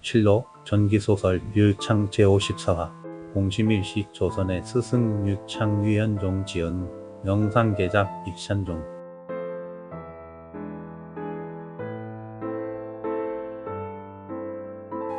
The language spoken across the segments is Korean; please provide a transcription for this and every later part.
칠로 전기소설 유창 제54화 공시밀시 조선의 스승 유창 위현종 지은 영상개작 익산종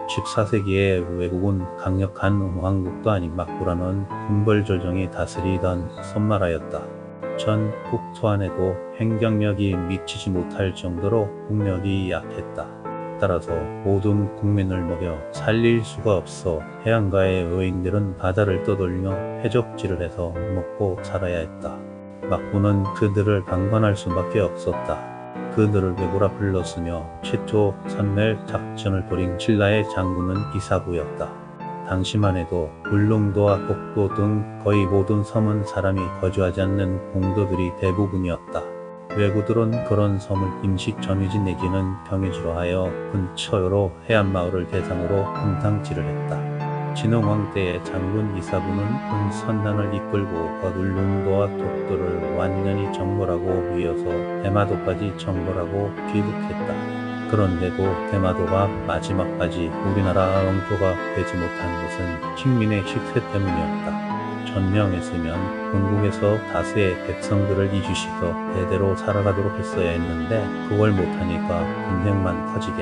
14세기에 외국은 강력한 왕국도 아닌 막부라는 군벌조정이 다스리던 섬나라였다. 전 북토안에도 행정력이 미치지 못할 정도로 국력이 약했다. 따라서 모든 국민을 먹여 살릴 수가 없어 해안가의 어인들은 바다를 떠돌며 해적질을 해서 먹고 살아야 했다. 막부는 그들을 강권할 수밖에 없었다. 그들을 왜구라 불렀으며 최초 산멸 작전을 벌인 신라의 장군은 이사구였다. 당시만 해도 울릉도와 독도 등 거의 모든 섬은 사람이 거주하지 않는 공도들이 대부분이었다. 왜구들은 그런 섬을 임식 점유지 내지는 경유지로 하여 근처 여러 해안마을을 대상으로 분탕질을 했다. 진흥왕 때의 장군 이사구는 군 선단을 이끌고 울릉도와 독도를 완전히 정벌하고 이어서 대마도까지 정벌하고 귀국했다. 그런데도 대마도가 마지막까지 우리나라 영토가 되지 못한 것은 식민의 식세 때문이었다. 전령했으면 본국에서 다수의 백성들을 이주시켜 대대로 살아가도록 했어야 했는데 그걸 못하니까 분쟁만 커지게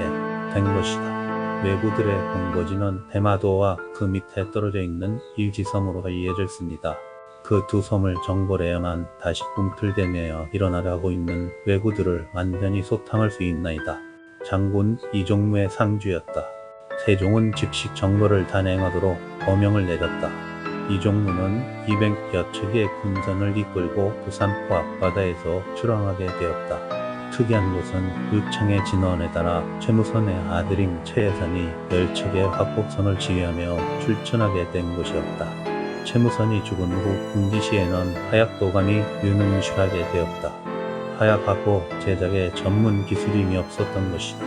된 것이다. 왜구들의 본거지는 대마도와 그 밑에 떨어져 있는 일지섬으로 이어졌습니다. 그 두 섬을 정벌해야만 다시 꿈틀대며 일어나려고 있는 왜구들을 완전히 소탕할 수 있나이다. 장군 이종무의 상주였다. 세종은 즉시 정벌을 단행하도록 거명을 내렸다. 이종무는 200여 척의 군선을 이끌고 부산포 앞바다에서 출항하게 되었다. 특이한 것은 유창의 진언에 따라 최무선의 아들인 최예산이 10척의 화폭선을 지휘하며 출전하게 된 것이었다. 최무선이 죽은 후 군기시에는 화약도감이 유능무실하게 되었다. 화약화포 제작에 전문 기술인이 없었던 것이다.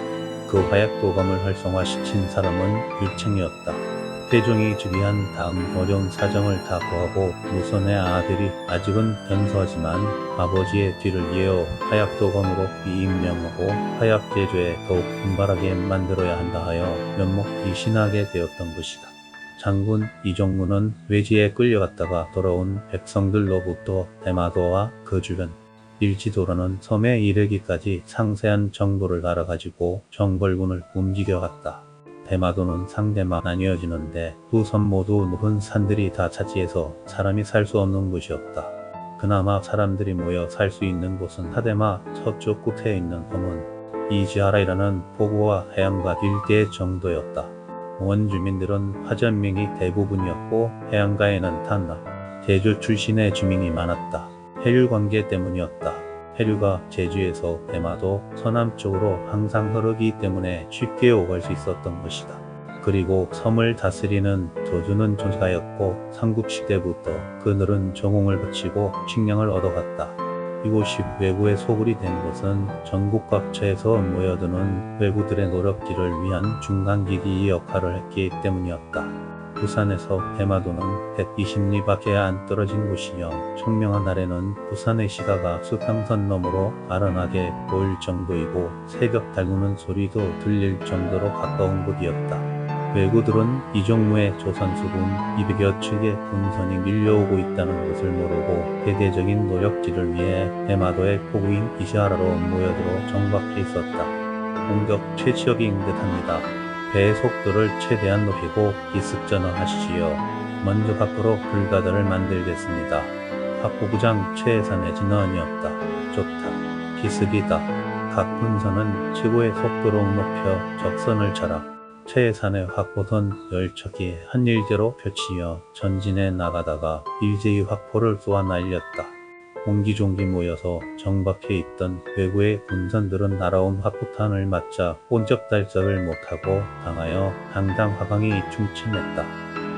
그 화약도감을 활성화시킨 사람은 유창이었다. 태종이 즉위한 다음 어려운 사정을 다 고하고 무선의 아들이 아직은 변소하지만 아버지의 뒤를 이어 화약도감으로 임명하고 화약 제조에 더욱 분발하게 만들어야 한다 하여 면목이신하게 되었던 것이다. 장군 이종무는 외지에 끌려갔다가 돌아온 백성들로부터 대마도와 그 주변 일지도라는 섬에 이르기까지 상세한 정보를 알아가지고 정벌군을 움직여갔다. 대마도는 상대만 나뉘어지는데 두 섬 모두 높은 산들이 다 차지해서 사람이 살 수 없는 곳이었다. 그나마 사람들이 모여 살 수 있는 곳은 하대마 서쪽 끝에 있는 섬은 이지하라이라는 포구와 해안가 일대 정도였다. 원주민들은 화전민이 대부분이었고 해안가에는 탄나, 제주 출신의 주민이 많았다. 해류관계 때문이었다. 해류가 제주에서 대마도 서남쪽으로 항상 흐르기 때문에 쉽게 오갈 수 있었던 것이다. 그리고 섬을 다스리는 조주는 존가였고 삼국시대부터 그들은 정홍을 바치고 식량을 얻어갔다. 이곳이 왜구의 소굴이 된 것은 전국 각처에서 모여드는 왜구들의 노력지를 위한 중간기기 역할을 했기 때문이었다. 부산에서 대마도는 120리밖에 안 떨어진 곳이며 청명한 날에는 부산의 시가가 수평선 너머로 아련하게 보일 정도이고 새벽 달구는 소리도 들릴 정도로 가까운 곳이었다. 왜구들은 이종무의 조선수군 200여 척의 군선이 밀려오고 있다는 것을 모르고 대대적인 노력지를 위해 대마도의 포구인 이시하라로 모여들어 정박해 있었다. 공격 최적인 듯합니다. 배의 속도를 최대한 높이고 기습전을 하시지요. 먼저 밖으로 불가다를 만들겠습니다. 학부부장 최예산의 진언이었다. 좋다. 기습이다. 각 군선은 최고의 속도로 높여 적선을 쳐라. 최예산의 확보선 10척이 한일제로 펼치며 전진해 나가다가 일제히 확포를 쏘아 날렸다. 옹기종기 모여서 정박해 있던 왜구의 군선들은 날아온 화포탄을 맞자 꼼짝달싹을 못하고 당하여 당장 화강이 충천했다.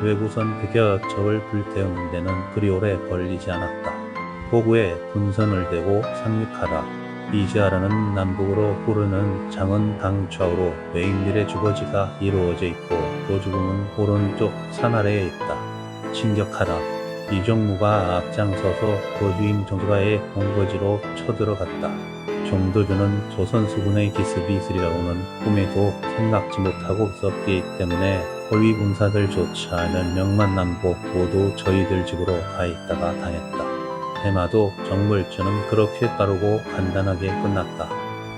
왜구선 100여 척을 불태우는 데는 그리 오래 걸리지 않았다. 포구에 군선을 대고 상륙하라. 이지하라는 남북으로 흐르는 장은 강 좌우로 외인들의 주거지가 이루어져 있고 그 죽음은 오른쪽 산 아래에 있다. 진격하라. 이종무가 앞장서서 거주인 정가의 본거지로 쳐들어갔다. 정도주는 조선 수군의 기습이 있으리라고는 꿈에도 생각지 못하고 있었기 때문에 호위 군사들조차 몇 명만 남고 모두 저희들 집으로 가 있다가 당했다. 대마도 정벌전은 그렇게 빠르고 간단하게 끝났다.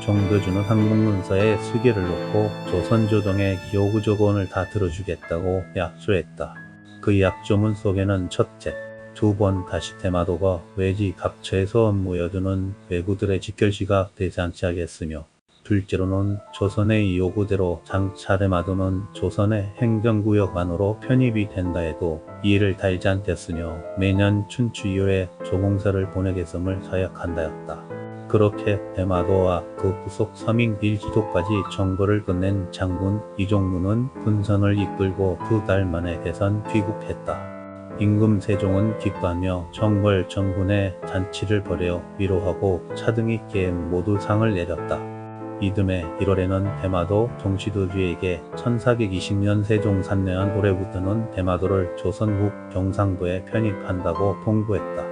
정도주는 항복문서에 수계를 놓고 조선조정의 요구조건을 다 들어주겠다고 약조했다. 그 약조문 속에는 첫째, 2번 다시 대마도가 외지 각처에서 모여드는 왜구들의 직결시가 되지 않지 하겠으며, 둘째로는 조선의 요구대로 장차 대마도는 조선의 행정구역 안으로 편입이 된다 해도 이의를 달지 않겠으며 매년 춘추 이후에 조공사를 보내겠음을 서약한다였다. 그렇게 대마도와 그 부속 서민 일지도까지 정벌을 끝낸 장군 이종무는 군선을 이끌고 2달 만에 대선 귀국했다. 임금 세종은 기뻐하며 정벌 정군의 잔치를 벌여 위로하고 차등 있게 모두 상을 내렸다. 이듬해 1월에는 대마도 동시도주에게 1420년 세종 3년 올해부터는 대마도를 조선국 경상도에 편입한다고 통보했다.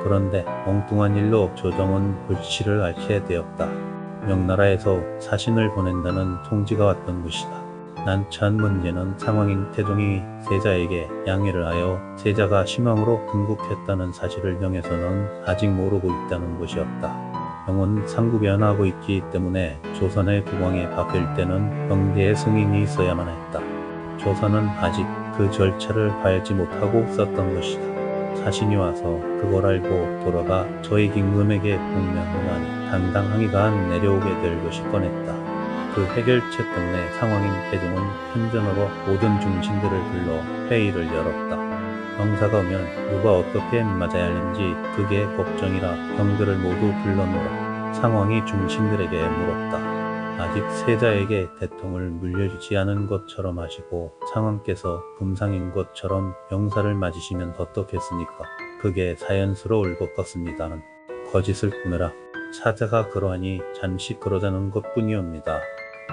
그런데 엉뚱한 일로 조정은 불씨를 앓게 되었다. 명나라에서 사신을 보낸다는 통지가 왔던 것이다. 난처한 문제는 상황인 태종이 세자에게 양해를 하여 세자가 심왕으로 등극했다는 사실을 명에서는 아직 모르고 있다는 것이었다. 명은 상구변하고 있기 때문에 조선의 국왕이 바뀔 때는 병대의 승인이 있어야만 했다. 조선은 아직 그 절차를 밟지 못하고 있었던 것이다. 사신이 와서 그걸 알고 돌아가 저희 임금에게 공명한 당당 항의가 내려오게 될 것이 뻔했다. 그 해결책 때문에 상황인 태종은 편전으로 모든 중신들을 불러 회의를 열었다. 병사가 오면 누가 어떻게 맞아야 하는지 그게 걱정이라 병들을 모두 불러놓으라. 상황이 중신들에게 물었다. 아직 세자에게 대통을 물려주지 않은 것처럼 하시고 상왕께서 금상인 것처럼 병사를 맞으시면 어떻겠습니까? 그게 자연스러울 것 같습니다는. 거짓을 꾸며라. 사자가 그러하니 잠시 그러자는 것뿐이옵니다.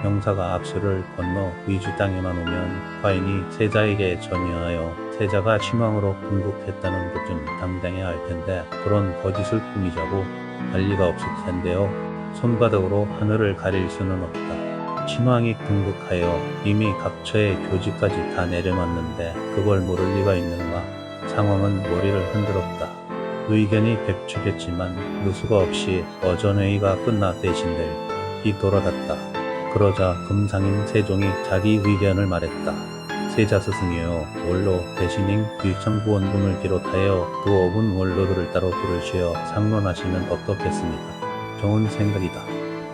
병사가 압수를 건너 위주 땅에만 오면 과인이 세자에게 전이하여 세자가 심왕으로 등극했다는 것 좀 당당해야 할 텐데 그런 거짓을 꾸미자고 할 리가 없을 텐데요. 손바닥으로 하늘을 가릴 수는 없다. 신왕이 등극하여 이미 각처의 교지까지 다 내려놨는데 그걸 모를 리가 있는가? 상황은 머리를 흔들었다. 의견이 백축했지만 누수가 없이 어전회의가 끝나 대신들이 돌아갔다. 그러자 금상인 세종이 자기 의견을 말했다. 세자 스승이여, 원로 대신인 유청구원군을 비롯하여 그 5분 원로들을 따로 부르시어 상론하시면 어떻겠습니까? 좋은 생각이다.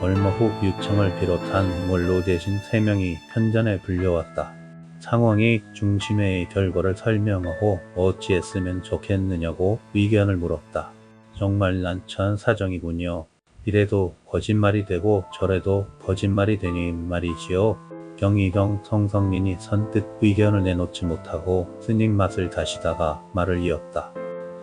얼마 후 유청을 비롯한 원로 대신 3명이 편전에 불려왔다. 상황이 중심회의 결과를 설명하고 어찌했으면 좋겠느냐고 의견을 물었다. 정말 난처한 사정이군요. 이래도 거짓말이 되고 저래도 거짓말이 되니 말이지요. 경희경 성성민이 선뜻 의견을 내놓지 못하고 스님 맛을 다시다가 말을 이었다.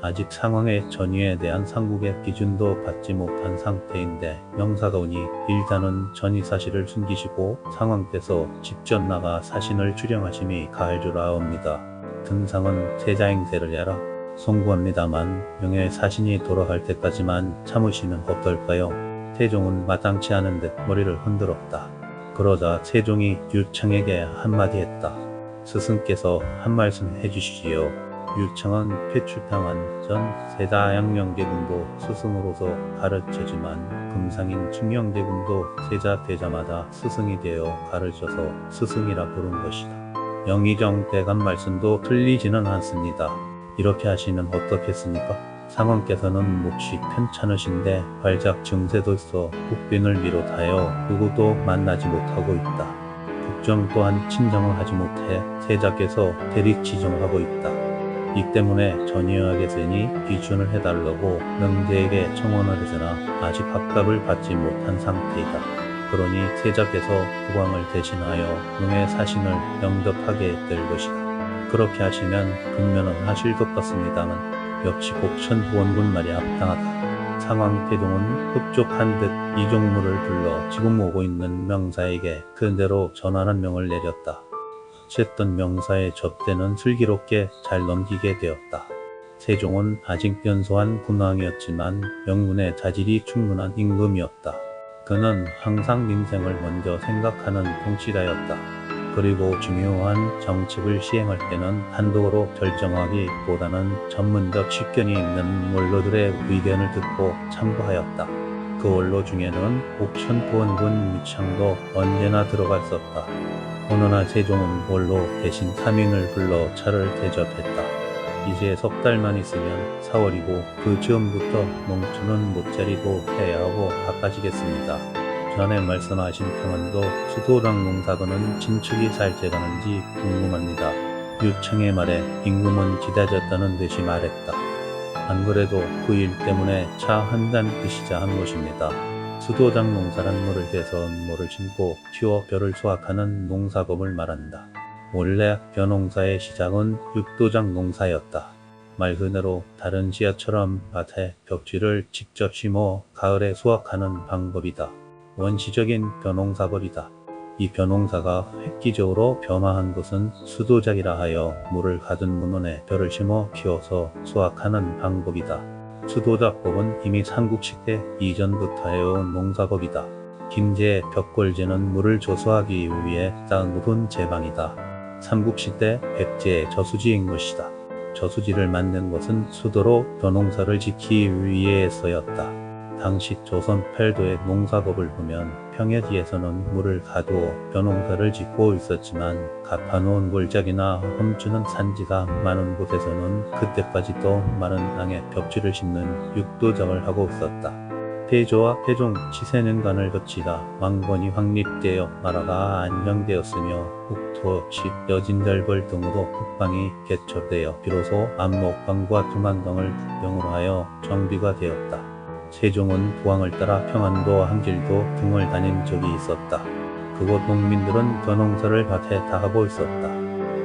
아직 상황의 전의에 대한 상국의 기준도 받지 못한 상태인데 명사가 오니 일단은 전의 사실을 숨기시고 상황께서 직접 나가 사신을 출령하심이 가할 줄 아옵니다. 등상은 세자 행세를 해라. 송구합니다만 명예 사신이 돌아갈 때까지만 참으시면 어떨까요? 태종은 마땅치 않은 듯 머리를 흔들었다. 그러자 세종이 유청에게 한마디 했다. 스승께서 한 말씀 해주시지요. 유청은 폐출당한 전 세자 양령대군도 스승으로서 가르쳐지만 금상인 충령대군도 세자 되자마자 스승이 되어 가르쳐서 스승이라 부른 것이다. 영의정 대감 말씀도 틀리지는 않습니다. 이렇게 하시면 어떻겠습니까? 상왕께서는 몫이 편찮으신데 발작 증세도 있어 국빈을 비롯하여 누구도 만나지 못하고 있다. 국정 또한 친정을 하지 못해 세자께서 대립 지정하고 있다. 이 때문에 전이하겠으니 귀춘을 해달라고 명제에게 청원을 하으나 아직 합답을 받지 못한 상태이다. 그러니 세자께서 국왕을 대신하여 명예 사신을 영접하게 될 것이다. 그렇게 하시면 근면은 하실 것 같습니다만 역시 곡천구원군 말이 합당하다. 상황 태종은 흡족한 듯 이종무를 불러 지금 오고 있는 명사에게 그대로 전하는 명을 내렸다. 어쨌든 명사의 접대는 슬기롭게 잘 넘기게 되었다. 세종은 아직 변소한 군왕이었지만 명문의 자질이 충분한 임금이었다. 그는 항상 민생을 먼저 생각하는 통치자였다. 그리고 중요한 정책을 시행할 때는 단독으로 결정하기보다는 전문적 식견이 있는 원로들의 의견을 듣고 참고하였다. 그 원로 중에는 옥천 보은군 유창도 언제나 들어갔었다. 어느 날 세종은 원로 대신 3인을 불러 차를 대접했다. 이제 석 달만 있으면 4월이고 그 즈음부터 농촌은 못자리도 해야 하고 바빠지겠습니다. 전에 말씀하신 평안도 수도랑 농사거는 진척이 잘 돼가는지 궁금합니다. 유창의 말에 임금은 기다렸다는 듯이 말했다. 안 그래도 그 일 때문에 차 한 잔 드시자 한 것입니다. 수도장 농사란 물을 대서 모를 심고 키워 벼를 수확하는 농사법을 말한다. 원래 벼농사의 시작은 육도장 농사였다. 말 그대로 다른 지하처럼 밭에 벽지를 직접 심어 가을에 수확하는 방법이다. 원시적인 벼농사법이다. 이 벼농사가 획기적으로 변화한 것은 수도작이라 하여 물을 가둔 문원에 벼를 심어 키워서 수확하는 방법이다. 수도작법은 이미 삼국시대 이전부터 해온 농사법이다. 김제의 벽골제는 물을 조소하기 위해 쌓은 제방이다. 삼국시대 백제의 저수지인 것이다. 저수지를 만든 것은 수도로 벼농사를 짓기 위해서였다. 당시 조선 팔도의 농사법을 보면 평야지에서는 물을 가두어 벼농사를 짓고 있었지만 가파놓은 골짜기나 험주는 산지가 많은 곳에서는 그때까지도 마른 땅에 벽지를 심는 육도작을 하고 있었다. 태조와 태종 치세년간을 거치다 왕건이 확립되어 나라가 안정되었으며 국토, 시, 여진절벌 등으로 국방이 개척되어 비로소 안목강과 두만 등을 국병으로 하여 정비가 되었다. 세종은 부왕을 따라 평안도 한길도 등을 다닌 적이 있었다. 그곳 농민들은 벼농사를 밭에 다 하고 있었다.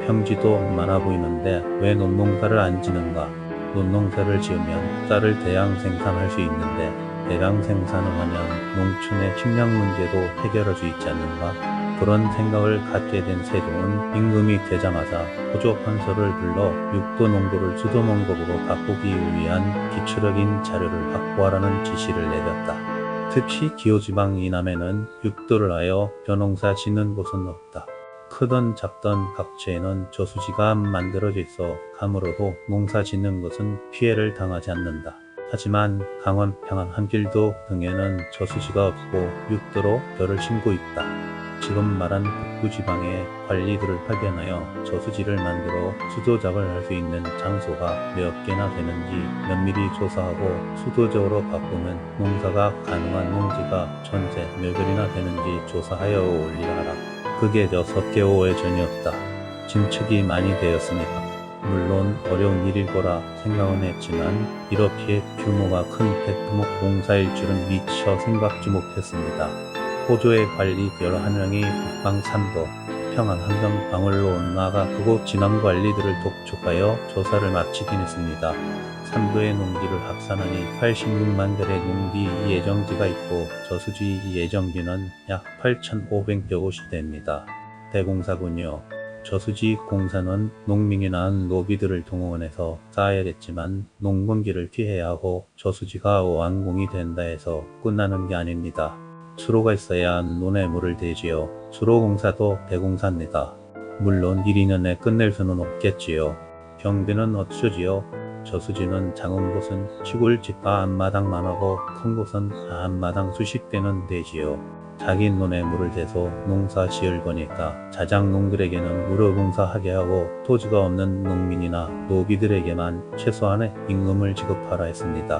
평지도 많아 보이는데 왜 논농사를 안 지는가? 논농사를 지으면 쌀을 대량 생산할 수 있는데 대량 생산을 하면 농촌의 식량 문제도 해결할 수 있지 않는가? 그런 생각을 갖게 된 세종은 임금이 되자마자 호조 판서를 불러 육도 농도를 수도 농도로 바꾸기 위한 기초적인 자료를 확보하라는 지시를 내렸다. 특히 기호지방 이남에는 육도를 하여 벼농사 짓는 곳은 없다. 크던 작던 각지에는 저수지가 만들어져 있어 감으로도 농사 짓는 것은 피해를 당하지 않는다. 하지만 강원 평안 한길도 등에는 저수지가 없고 육도로 벼를 심고 있다. 지금 말한 북부지방의 관리들을 파견하여 저수지를 만들어 수도작을 할 수 있는 장소가 몇 개나 되는지 면밀히 조사하고 수도적으로 바꾸면 농사가 가능한 농지가 전체 몇 개나 되는지 조사하여 올리라 하라. 그게 6개월 전이었다. 진척이 많이 되었으니까. 물론 어려운 일일 거라 생각은 했지만 이렇게 규모가 큰 대규모 공사일 줄은 미처 생각지 못했습니다. 호조의 관리 11명이 북방 3도, 평안 함경 방울로 나아가 그곳 진앙 관리들을 독촉하여 조사를 마치긴 했습니다. 3도의 농지를 합산하니 86만 결의 농지 예정지가 있고 저수지 예정지는 약 8,500여 곳이 됩니다. 대공사군요. 저수지 공사는 농민이나 노비들을 동원해서 쌓아야겠지만 농번기를 피해야 하고 저수지가 완공이 된다 해서 끝나는 게 아닙니다. 수로가 있어야 논에 물을 대지요. 수로공사도 대공사입니다. 물론 1~2년에 끝낼 수는 없겠지요. 경비는 어쩌지요? 저수지는 작은 곳은 시골집과 앞마당만 하고 큰 곳은 앞마당 수십 대는 되지요. 자기 논에 물을 대서 농사 지을 거니까 자작농들에게는 무료공사하게 하고 토지가 없는 농민이나 노비들에게만 최소한의 임금을 지급하라 했습니다.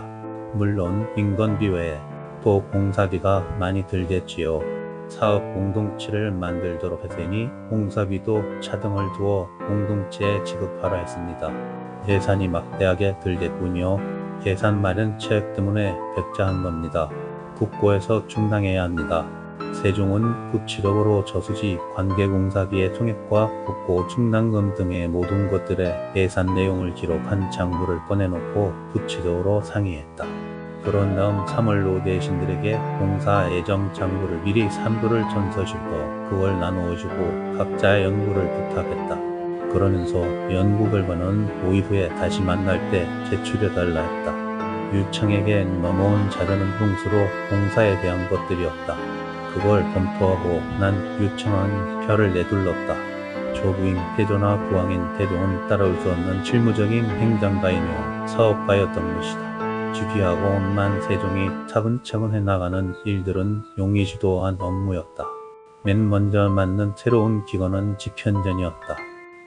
물론 인건비 외에 또 공사비가 많이 들겠지요. 사업 공동체를 만들도록 했으니 공사비도 차등을 두어 공동체에 지급하라 했습니다. 예산이 막대하게 들겠군요. 예산 마련 체획 때문에 백자한 겁니다. 국고에서 충당해야 합니다. 세종은 구체적으로 저수지 관계공사비의 총액과 국고 충당금 등의 모든 것들의 예산 내용을 기록한 장부를 꺼내놓고 구체적으로 상의했다. 그런 다음 3월로 대신들에게 공사 예정 장부를 미리 3도를 전서주고 그걸 나누어주고 각자 연구를 부탁했다. 그러면서 연구 결과는 5일 후에 다시 만날 때 제출해달라 했다. 유청에게 넘어온 자료는 흉수로 공사에 대한 것들이었다. 그걸 검토하고 난 유청은 혀를 내둘렀다. 조부인 태조나 부왕인 태종은 따라올 수 없는 실무적인 행정가이며 사업가였던 것이다. 주기하고만 세종이 차근차근 해나가는 일들은 용이 주도한 업무였다. 맨 먼저 만든 새로운 기관은 집현전이었다.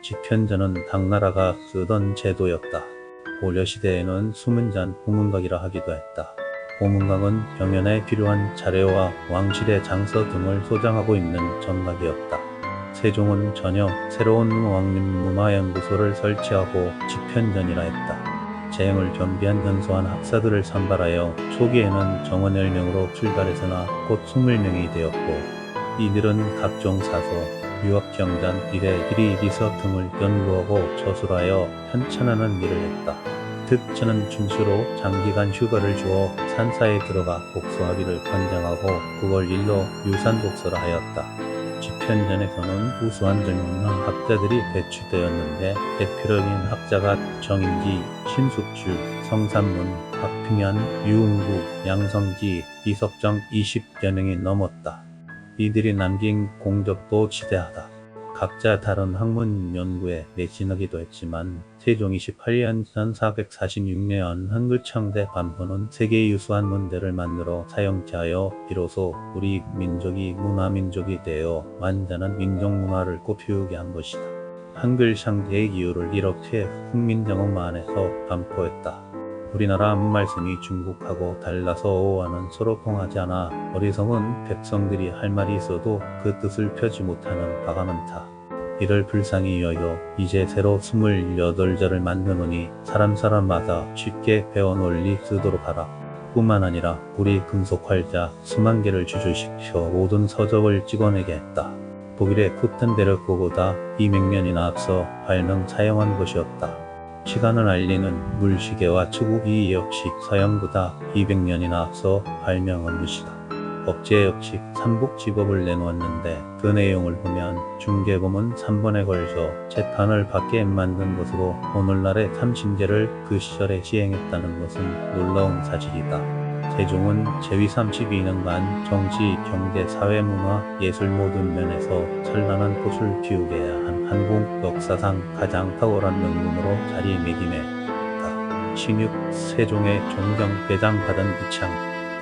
집현전은 당나라가 쓰던 제도였다. 고려시대에는 수문전, 후문각이라 하기도 했다. 후문각은 병연에 필요한 자료와 왕실의 장서 등을 소장하고 있는 정각이었다. 세종은 전혀 새로운 왕림 문화연구소를 설치하고 집현전이라 했다. 재행을 겸비한 현소한 학사들을 선발하여 초기에는 정원 10명으로 출발했으나 곧 20명이 되었고 이들은 각종 사서, 유학경전, 비례, 비리, 비서 등을 연구하고 저술하여 편찬하는 일을 했다. 특전은 춘수로 장기간 휴가를 주어 산사에 들어가 복수하기를 권장하고 그걸 일로 유산독서라 하였다. 집현전에서는 우수한 젊은 학자들이 배출되었는데 대표적인 학자가 정인기, 신숙주, 성삼문, 박평현, 유흥구, 양성기, 이석정 20여 명이 넘었다. 이들이 남긴 공적도 지대하다. 각자 다른 학문 연구에 매진하기도 했지만 세종 28년 1446년 한글청대 반포는 세계 유수한 문대를 만들어 사용케하여 비로소 우리 민족이 문화민족이 되어 완전한 민족문화를 꽃피우게 한 것이다. 한글 창제의 이유를 이렇게 훈민정음 안에서 반포했다. 우리나라 말씀이 중국하고 달라서 어와는 서로 통하지 않아 어리석은 백성들이 할 말이 있어도 그 뜻을 펴지 못하는 바가 많다. 이를 불쌍히 여겨 이제 새로 28절을 만드노니 사람마다 쉽게 배워 널리 쓰도록 하라. 뿐만 아니라 우리 금속활자 수만 개를 주주시켜 모든 서적을 찍어내게 했다. 독일의 쿠텐베르크보다 200년이나 앞서 발명 사용한 것이었다. 시간을 알리는 물시계와 추구기 역시 서양보다 200년이나 앞서 발명한 것이다. 억제 역시 삼국지법을 내놓았는데 그 내용을 보면 중개범은 3번에 걸쳐 재판을 받게 만든 것으로 오늘날의 삼신제를 그 시절에 시행했다는 것은 놀라운 사실이다. 세종은 제위 32년간 정치, 경제, 사회, 문화, 예술 모든 면에서 찬란한 꽃을 피우게 한 한국 역사상 가장 탁월한 명문으로 자리매김했다. 신육 세종의 존경 배당받은 유창.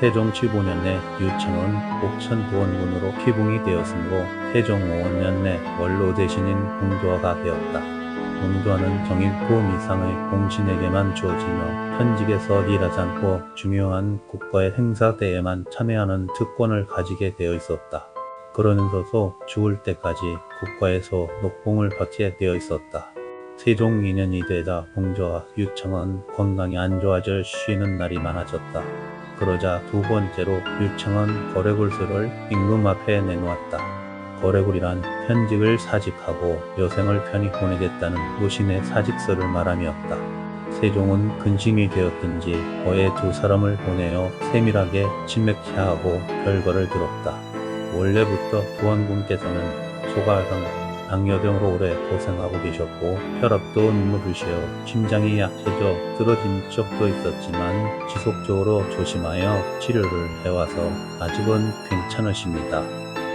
태종 15년에 유창은 옥천도원군으로 피붕이 되었으므로 태종 5년 내 원로 대신인 공조화가 되었다. 공조화는 정일 포음 이상의 공신에게만 주어지며 현직에서 일하지 않고 중요한 국가의 행사 때에만 참여하는 특권을 가지게 되어 있었다. 그러면서도 죽을 때까지 국가에서 녹봉을 받게 되어 있었다. 세종 2년이 되자 공조와 유청은 건강이 안 좋아져 쉬는 날이 많아졌다. 그러자 두 번째로 유청은 거래굴서를 임금 앞에 내놓았다. 거래굴이란 현직을 사직하고 여생을 편히 보내겠다는 노신의 사직서를 말함이었다. 세종은 근심이 되었든지 거에 두 사람을 보내어 세밀하게 침맥케 하고 별거를 들었다. 원래부터 부원군께서는 소가상 당뇨병으로 오래 고생하고 계셨고 혈압도 눈물으시어 심장이 약해져 쓰러진 적도 있었지만 지속적으로 조심하여 치료를 해와서 아직은 괜찮으십니다.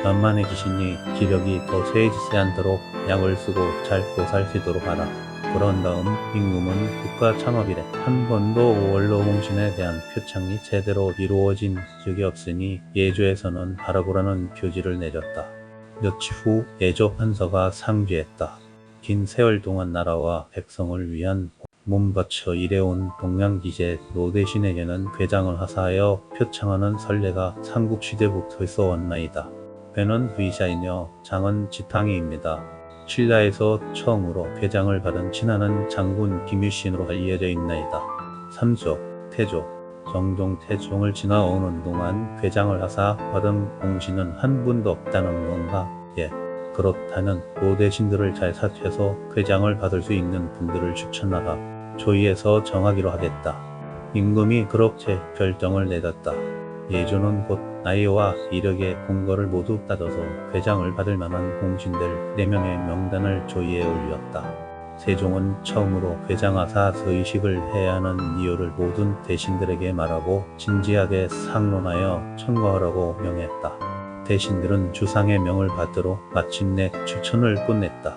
만만의 귀신이 기력이 더 쇠해지지 않도록 약을 쓰고 잘 보살피도록 하라. 그런 다음 임금은 국가 창업 이래 한 번도 원로공신에 대한 표창이 제대로 이루어진 적이 없으니 예조에서는 하라고라는 표지를 내렸다. 며칠 후 예조 판서가 상주했다. 긴 세월 동안 나라와 백성을 위한 몸바쳐 일해온 동양기재 노대신에게는 괴장을 하사하여 표창하는 선례가 삼국시대부터 있어 왔나이다. 배는 의자이며 장은 지팡이입니다. 신라에서 처음으로 괴장을 받은 친하는 장군 김유신으로 알려져 있나이다. 3조, 태조, 정종, 태종을 지나오는 동안 괴장을 하사 받은 공신은 한 분도 없다는 건가? 예, 그렇다면 노대신들을 잘 사퇴해서 괴장을 받을 수 있는 분들을 추천하라. 조의에서 정하기로 하겠다. 임금이 그렇게 결정을 내렸다. 예조는 곧 나이와 이력의 공거를 모두 따져서 괴장을 받을 만한 공신들 4명의 명단을 조의에 올렸다. 세종은 처음으로 회장하사 의식을 해야 하는 이유를 모든 대신들에게 말하고 진지하게 상론하여 청구하라고 명했다. 대신들은 주상의 명을 받들어 마침내 추천을 끝냈다.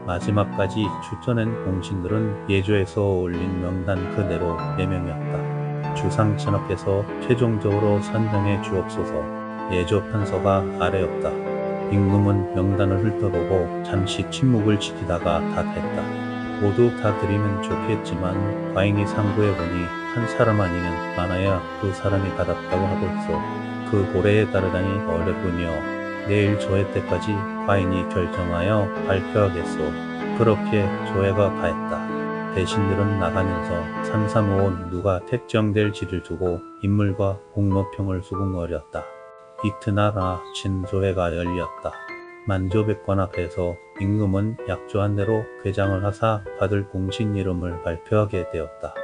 마지막까지 추천한 공신들은 예조에서 올린 명단 그대로 4명이었다. 주상 천하께서 최종적으로 선정해 주옵소서. 예조 판서가 아래였다. 임금은 명단을 훑어보고 잠시 침묵을 지키다가 답했다. 모두 다 드리면 좋겠지만 과인이 상고해보니 한 사람 아니면 많아야 2사람이 받았다고 하고 있어. 그 고래에 따르다니 어렵군요. 내일 조회 때까지 과인이 결정하여 발표하겠소. 그렇게 조회가 가했다. 대신들은 나가면서 삼삼오오 누가 택정될지를 두고 인물과 공로평을 수긍거렸다. 이튿날 진조회가 열렸다. 만조백관 앞에서 임금은 약조한 대로 궤장을 하사 받을 공신 이름을 발표하게 되었다.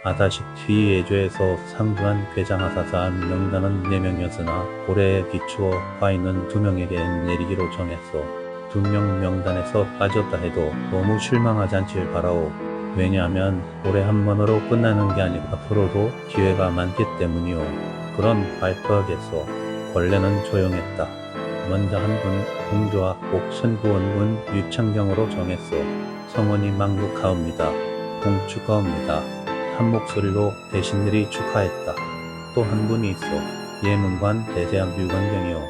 아다시피 예조에서 상주한 궤장하사사한 명단은 4명이었으나 고래에 비추어 과인은 2명에게 내리기로 정했소. 2명 명단에서 빠졌다 해도 너무 실망하지 않길 바라오. 왜냐하면 올해 한 번으로 끝나는 게 아니고 앞으로도 기회가 많기 때문이오. 그럼 발표하겠소. 원래는 조용했다. 먼저 한 분 공조와 옥천구원군 유창경으로 정했소. 성원이 망극하옵니다. 공축하옵니다. 한 목소리로 대신들이 축하했다. 또 한 분이 있어. 예문관 대제학 유관경이요.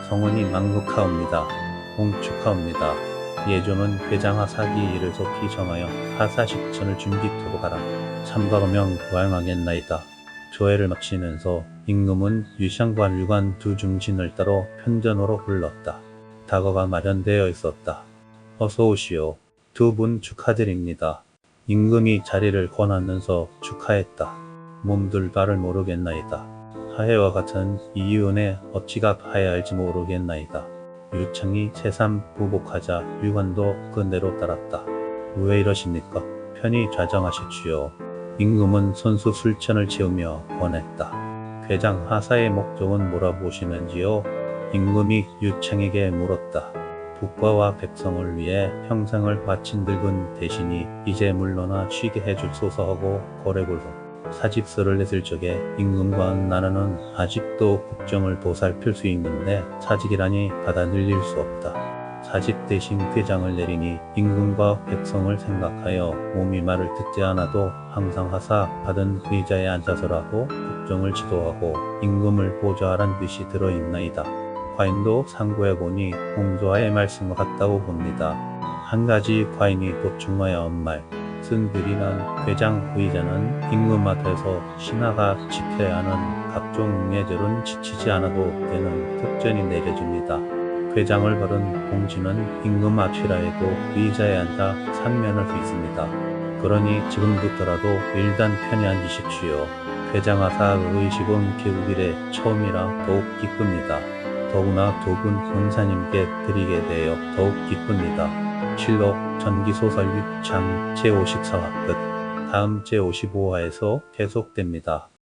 성원이 망극하옵니다. 공축하옵니다. 예조는 궤장하사기 일을 속히 정하여 하사식천을 준비토록 하라. 참가로명 와양하겠나이다. 조회를 마치면서 임금은 유상관 유관 2중신을 따로 편전으로 불렀다. 다거가 마련되어 있었다. 어서 오시오. 2분 축하드립니다. 임금이 자리를 권하면서 축하했다. 몸둘 바를 모르겠나이다. 하해와 같은 이유은에 어찌가 하야 할지 모르겠나이다. 유창이 새삼 부복하자 유관도 그대로 따랐다. 왜 이러십니까? 편히 좌정하십시오. 임금은 손수 술천을 채우며 권했다. 궤장 하사의 목적은 뭐라보시는지요? 임금이 유창에게 물었다. 국가와 백성을 위해 평생을 바친 늙은 대신이 이제 물러나 쉬게 해줄소서 하고 거래골로 사직서를 냈을 적에 임금과 나라는 아직도 국정을 보살필 수 있는데 사직이라니 받아 늘릴 수 없다. 사직 대신 궤장을 내리니 임금과 백성을 생각하여 몸이 말을 듣지 않아도 항상 하사 받은 의자에 앉아서라도 국정을 지도하고 임금을 보좌하란 뜻이 들어있나이다. 과인도 상고해보니 공조와의 말씀과 같다고 봅니다. 한 가지 과인이 보충하여 한 말. 쓴글이란 궤장 의자는 임금 앞에서 신하가 지켜야 하는 각종 예절은 지치지 않아도 되는 특전이 내려집니다. 궤장을 받은 공신은 임금 앞이라 해도 의자에 앉아 상면할 수 있습니다. 그러니 지금부터라도 일단 편히 앉으십시오. 궤장하사 의식은 개국 이래 처음이라 더욱 기쁩니다. 더구나 2분 권사님께 드리게 되어 더욱 기쁩니다. 실록 전기소설 유창 제54화 끝. 다음 제55화에서 계속됩니다.